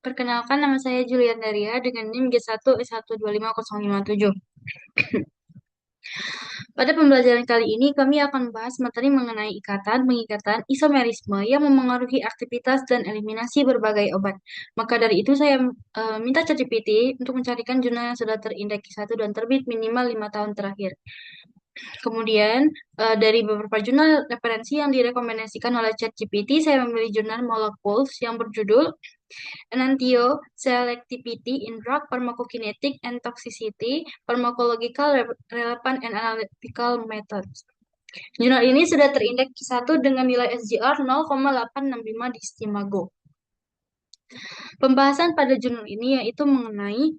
Perkenalkan, nama saya Julian Daria dengan NIM G1S125057. Pada pembelajaran kali ini, kami akan membahas materi mengenai ikatan, pengikatan, isomerisme yang memengaruhi aktivitas dan eliminasi berbagai obat. Maka dari itu, saya minta ChatGPT untuk mencarikan jurnal yang sudah terindeks 1 dan terbit minimal 5 tahun terakhir. Kemudian, dari beberapa jurnal referensi yang direkomendasikan oleh ChatGPT, saya memilih jurnal Molecules yang berjudul Enantio Selectivity in Drug Pharmacokinetic and Toxicity, Pharmacological Relevant and Analytical Methods. Jurnal ini sudah terindeks 1 dengan nilai SGR 0,865 di Stimago. Pembahasan pada jurnal ini yaitu mengenai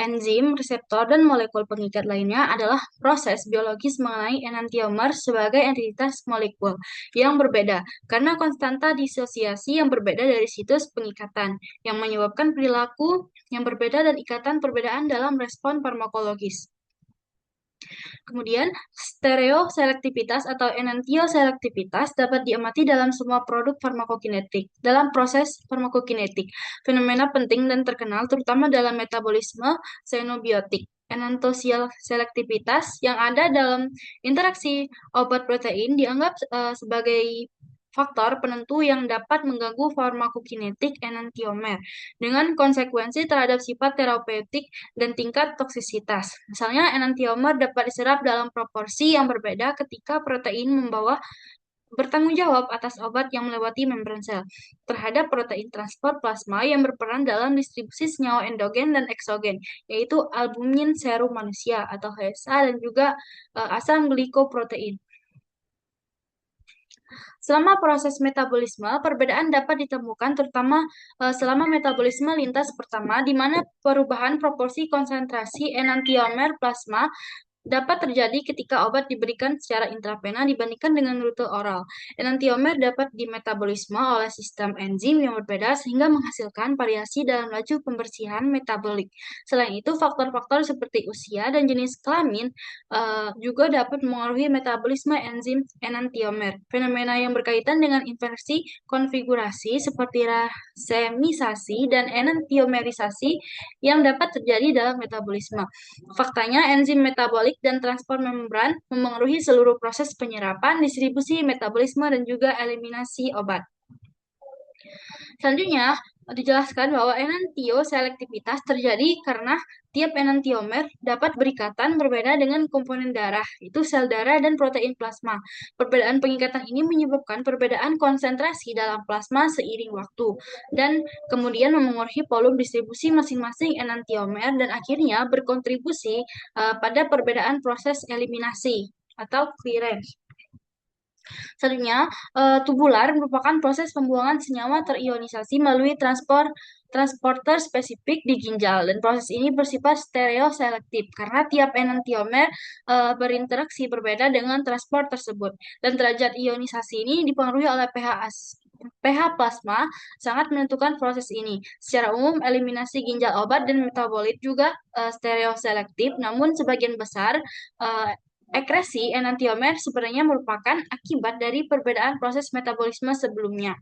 enzim, reseptor, dan molekul pengikat lainnya adalah proses biologis mengenai enantiomer sebagai entitas molekul yang berbeda karena konstanta disosiasi yang berbeda dari situs pengikatan yang menyebabkan perilaku yang berbeda dan ikatan perbedaan dalam respon farmakologis. Kemudian, stereoselektivitas atau enantioselektivitas dapat diamati dalam semua produk farmakokinetik. Dalam proses farmakokinetik, fenomena penting dan terkenal terutama dalam metabolisme xenobiotik. Enantioselektivitas yang ada dalam interaksi obat protein dianggap sebagai faktor penentu yang dapat mengganggu farmakokinetik enantiomer dengan konsekuensi terhadap sifat terapeutik dan tingkat toksisitas. Misalnya, enantiomer dapat diserap dalam proporsi yang berbeda ketika protein membawa bertanggung jawab atas obat yang melewati membran sel terhadap protein transport plasma yang berperan dalam distribusi senyawa endogen dan eksogen, yaitu albumin serum manusia atau HSA dan juga asam glikoprotein. Selama proses metabolisme, perbedaan dapat ditemukan terutama selama metabolisme lintas pertama, di mana perubahan proporsi konsentrasi enantiomer plasma dapat terjadi ketika obat diberikan secara intravena dibandingkan dengan rute oral. Enantiomer dapat dimetabolisme oleh sistem enzim yang berbeda sehingga menghasilkan variasi dalam laju pembersihan metabolik. Selain itu, faktor-faktor seperti usia dan jenis kelamin juga dapat mempengaruhi metabolisme enzim enantiomer. Fenomena yang berkaitan dengan inversi konfigurasi seperti rasemisasi dan enantiomerisasi yang dapat terjadi dalam metabolisme. Faktanya, enzim metabolik dan transport membran memengaruhi seluruh proses penyerapan, distribusi, metabolisme, dan juga eliminasi obat. Selanjutnya, dijelaskan bahwa enantioselektivitas terjadi karena tiap enantiomer dapat berikatan berbeda dengan komponen darah, itu sel darah dan protein plasma. Perbedaan pengikatan ini menyebabkan perbedaan konsentrasi dalam plasma seiring waktu, dan kemudian memengaruhi volume distribusi masing-masing enantiomer dan akhirnya berkontribusi pada perbedaan proses eliminasi atau clearance. Selanjutnya, tubular merupakan proses pembuangan senyawa terionisasi melalui transporter spesifik di ginjal, dan proses ini bersifat stereoselektif karena tiap enantiomer berinteraksi berbeda dengan transport tersebut, dan derajat ionisasi ini dipengaruhi oleh pH plasma sangat menentukan proses ini. Secara umum, eliminasi ginjal obat dan metabolit juga stereoselektif, namun sebagian besar ekresi enantiomer sebenarnya merupakan akibat dari perbedaan proses metabolisme sebelumnya.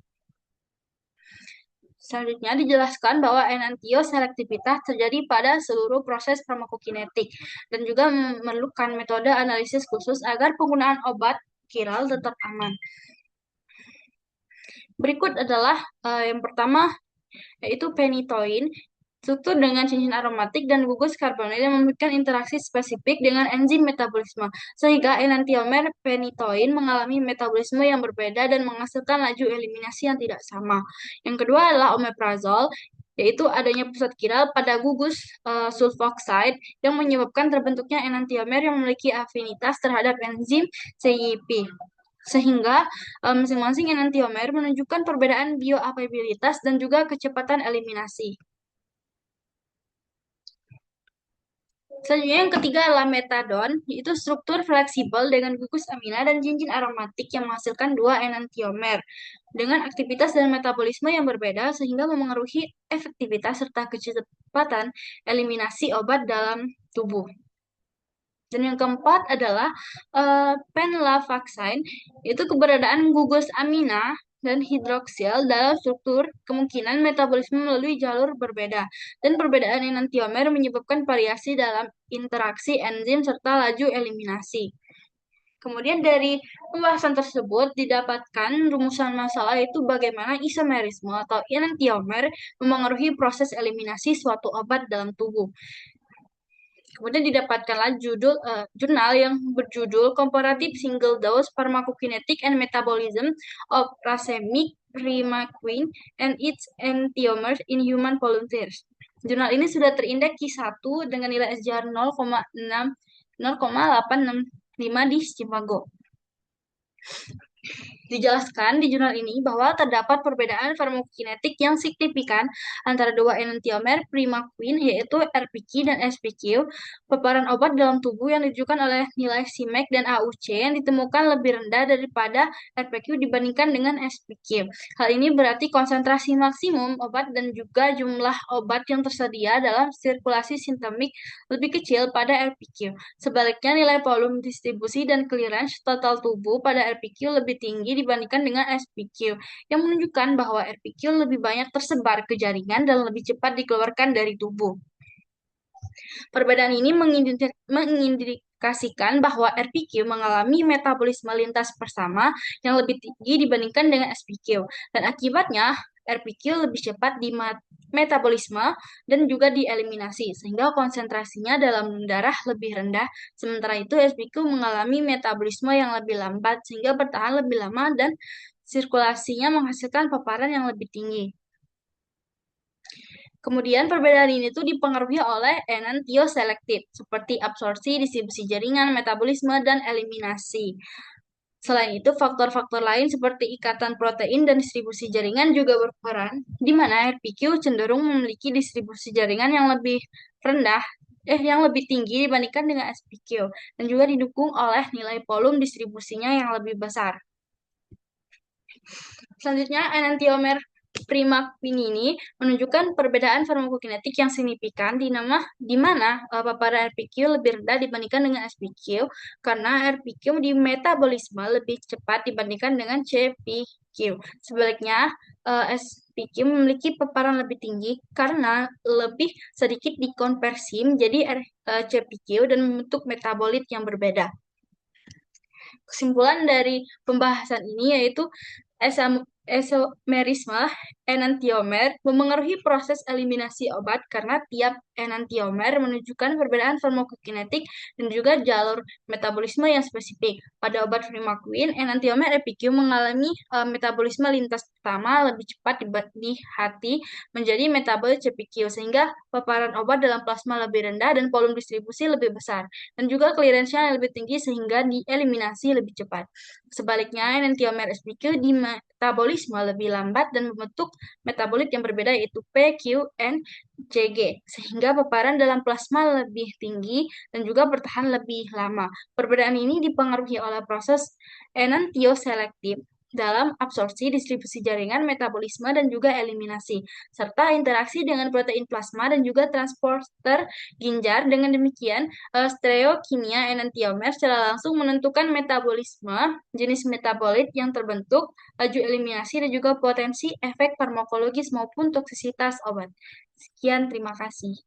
Selanjutnya dijelaskan bahwa enantioselektivitas terjadi pada seluruh proses farmakokinetik dan juga memerlukan metode analisis khusus agar penggunaan obat viral tetap aman. Berikut adalah yang pertama, yaitu phenytoin. Struktur dengan cincin aromatik dan gugus karbonil yang memberikan interaksi spesifik dengan enzim metabolisme, sehingga enantiomer phenytoin mengalami metabolisme yang berbeda dan menghasilkan laju eliminasi yang tidak sama. Yang kedua adalah omeprazol, yaitu adanya pusat chiral pada gugus sulfoxide yang menyebabkan terbentuknya enantiomer yang memiliki afinitas terhadap enzim CYP. Sehingga masing-masing enantiomer menunjukkan perbedaan bioavailabilitas dan juga kecepatan eliminasi. Selanjutnya yang ketiga adalah metadon, yaitu struktur fleksibel dengan gugus amina dan cincin aromatik yang menghasilkan dua enantiomer dengan aktivitas dan metabolisme yang berbeda sehingga memengaruhi efektivitas serta kecepatan eliminasi obat dalam tubuh. Dan yang keempat adalah penlavaxine, yaitu keberadaan gugus amina dan hidroksil dalam struktur kemungkinan metabolisme melalui jalur berbeda, dan perbedaan enantiomer menyebabkan variasi dalam interaksi enzim serta laju eliminasi. Kemudian dari pembahasan tersebut didapatkan rumusan masalah itu bagaimana isomerisme atau enantiomer memengaruhi proses eliminasi suatu obat dalam tubuh. Kemudian didapatkanlah jurnal yang berjudul Comparative Single Dose Pharmacokinetic and Metabolism of Racemic Primaquine and its Enantiomers in Human Volunteers. Jurnal ini sudah terindeks Q1 dengan nilai SJR 0,865 di Chicago. Dijelaskan di jurnal ini bahwa terdapat perbedaan farmakokinetik yang signifikan antara dua enantiomer primaquine yaitu RPQ dan SPQ. Paparan obat dalam tubuh yang ditujukan oleh nilai Cmax dan AUC yang ditemukan lebih rendah daripada RPQ dibandingkan dengan SPQ. Hal ini berarti konsentrasi maksimum obat dan juga jumlah obat yang tersedia dalam sirkulasi sistemik lebih kecil pada RPQ. Sebaliknya, nilai volume distribusi dan clearance total tubuh pada RPQ lebih tinggi dibandingkan dengan SPQ, yang menunjukkan bahwa RPQ lebih banyak tersebar ke jaringan dan lebih cepat dikeluarkan dari tubuh. Perbedaan ini mengindikasikan bahwa RPQ mengalami metabolisme lintas bersama yang lebih tinggi dibandingkan dengan SPQ, dan akibatnya RPQ lebih cepat di metabolisme dan juga dieliminasi, sehingga konsentrasinya dalam darah lebih rendah. Sementara itu, SPQ mengalami metabolisme yang lebih lambat, sehingga bertahan lebih lama dan sirkulasinya menghasilkan paparan yang lebih tinggi. Kemudian perbedaan ini tuh dipengaruhi oleh enantioselektif, seperti absorpsi, distribusi jaringan, metabolisme, dan eliminasi. Selain itu, faktor-faktor lain seperti ikatan protein dan distribusi jaringan juga berperan, di mana RPQ cenderung memiliki distribusi jaringan yang lebih rendah, yang lebih tinggi dibandingkan dengan SPQ, dan juga didukung oleh nilai volume distribusinya yang lebih besar. Selanjutnya, enantiomer primaquine ini menunjukkan perbedaan farmakokinetik yang signifikan di mana paparan RPQ lebih rendah dibandingkan dengan SPQ karena RPQ di metabolisme lebih cepat dibandingkan dengan CPQ. Sebaliknya, SPQ memiliki paparan lebih tinggi karena lebih sedikit dikonversi menjadi CPQ dan membentuk metabolit yang berbeda. Kesimpulan dari pembahasan ini yaitu isomerisme enantiomer memengaruhi proses eliminasi obat karena tiap enantiomer menunjukkan perbedaan farmakokinetik dan juga jalur metabolisme yang spesifik. Pada obat primaquine, enantiomer RPQ mengalami metabolisme lintas pertama lebih cepat di hati menjadi metabolit CPQ, sehingga paparan obat dalam plasma lebih rendah dan volume distribusi lebih besar, dan juga clearance-nya lebih tinggi sehingga dieliminasi lebih cepat. Sebaliknya, enantiomer SPQ di metabolisme lebih lambat dan membentuk metabolit yang berbeda yaitu P, Q, N, CG, sehingga paparan dalam plasma lebih tinggi dan juga bertahan lebih lama. Perbedaan ini dipengaruhi oleh proses enantioselektif dalam absorpsi, distribusi jaringan, metabolisme, dan juga eliminasi, serta interaksi dengan protein plasma dan juga transporter ginjar. Dengan demikian, stereokimia enantiomer secara langsung menentukan metabolisme, jenis metabolit yang terbentuk, laju eliminasi, dan juga potensi efek farmakologis maupun toksisitas obat. Sekian, terima kasih.